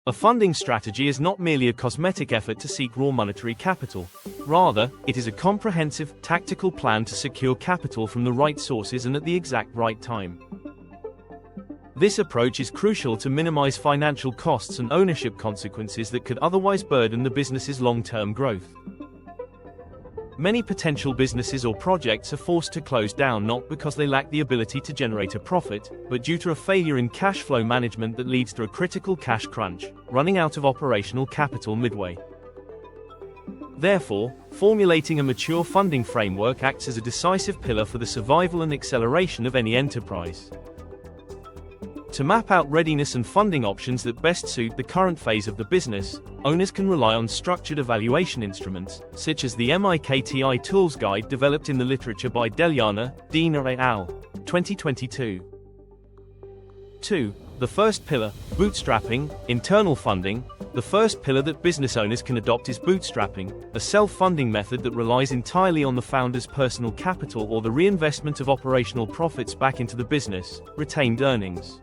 A funding strategy is not merely a cosmetic effort to seek raw monetary capital. Rather, it is a comprehensive, tactical plan to secure capital from the right sources and at the exact right time. This approach is crucial to minimize financial costs and ownership consequences that could otherwise burden the business's long-term growth. Many potential businesses or projects are forced to close down not because they lack the ability to generate a profit, but due to a failure in cash flow management that leads to a critical cash crunch, running out of operational capital midway. Therefore, formulating a mature funding framework acts as a decisive pillar for the survival and acceleration of any enterprise. To map out readiness and funding options that best suit the current phase of the business, owners can rely on structured evaluation instruments, such as the MIKTI Tools Guide developed in the literature by Deliana, Dina et al. 2022. 2. The first pillar, bootstrapping, internal funding. The first pillar that business owners can adopt is bootstrapping, a self-funding method that relies entirely on the founder's personal capital or the reinvestment of operational profits back into the business, retained earnings.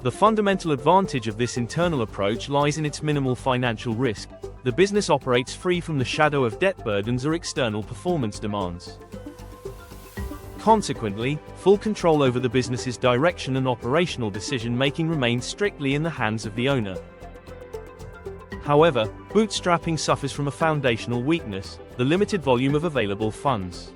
The fundamental advantage of this internal approach lies in its minimal financial risk. The business operates free from the shadow of debt burdens or external performance demands. Consequently, full control over the business's direction and operational decision-making remains strictly in the hands of the owner. However, bootstrapping suffers from a foundational weakness: the limited volume of available funds.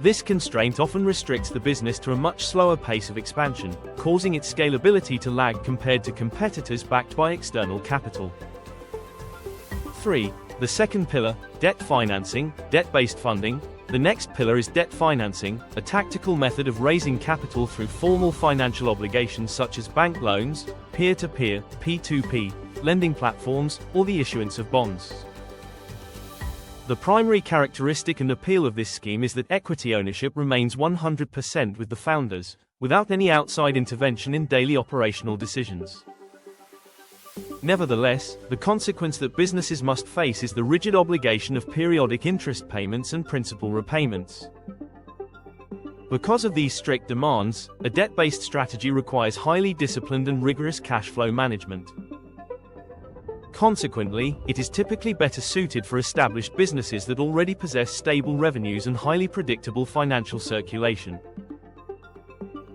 This constraint often restricts the business to a much slower pace of expansion, causing its scalability to lag compared to competitors backed by external capital. 3. The second pillar, debt financing, debt-based funding. The next pillar is debt financing, a tactical method of raising capital through formal financial obligations such as bank loans, peer-to-peer, P2P, lending platforms, or the issuance of bonds. The primary characteristic and appeal of this scheme is that equity ownership remains 100% with the founders, without any outside intervention in daily operational decisions. Nevertheless, the consequence that businesses must face is the rigid obligation of periodic interest payments and principal repayments. Because of these strict demands, a debt-based strategy requires highly disciplined and rigorous cash flow management. Consequently, it is typically better suited for established businesses that already possess stable revenues and highly predictable financial circulation.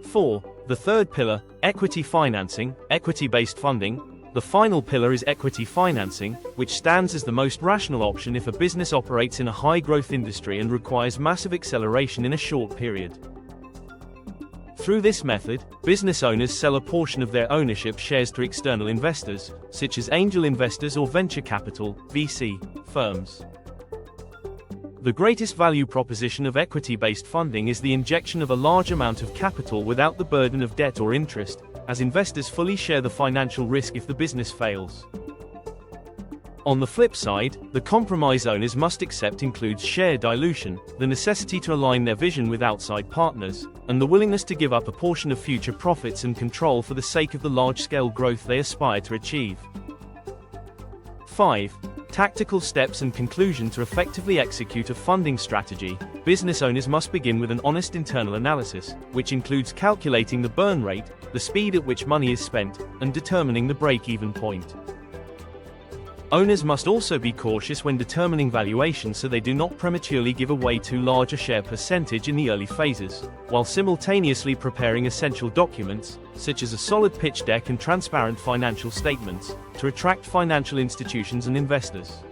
4. The third pillar, equity financing, equity-based funding. The final pillar is equity financing, which stands as the most rational option if a business operates in a high-growth industry and requires massive acceleration in a short period. Through this method, business owners sell a portion of their ownership shares to external investors, such as angel investors or venture capital (VC) firms. The greatest value proposition of equity-based funding is the injection of a large amount of capital without the burden of debt or interest, as investors fully share the financial risk if the business fails. On the flip side, the compromise owners must accept includes share dilution, the necessity to align their vision with outside partners, and the willingness to give up a portion of future profits and control for the sake of the large-scale growth they aspire to achieve. 5. Tactical steps and conclusion. To effectively execute a funding strategy, business owners must begin with an honest internal analysis, which includes calculating the burn rate, the speed at which money is spent, and determining the break-even point. Owners must also be cautious when determining valuation so they do not prematurely give away too large a share percentage in the early phases, while simultaneously preparing essential documents, such as a solid pitch deck and transparent financial statements, to attract financial institutions and investors.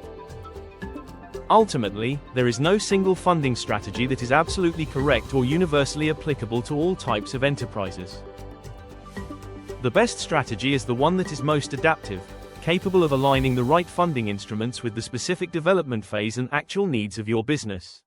Ultimately, there is no single funding strategy that is absolutely correct or universally applicable to all types of enterprises. The best strategy is the one that is most adaptive, capable of aligning the right funding instruments with the specific development phase and actual needs of your business.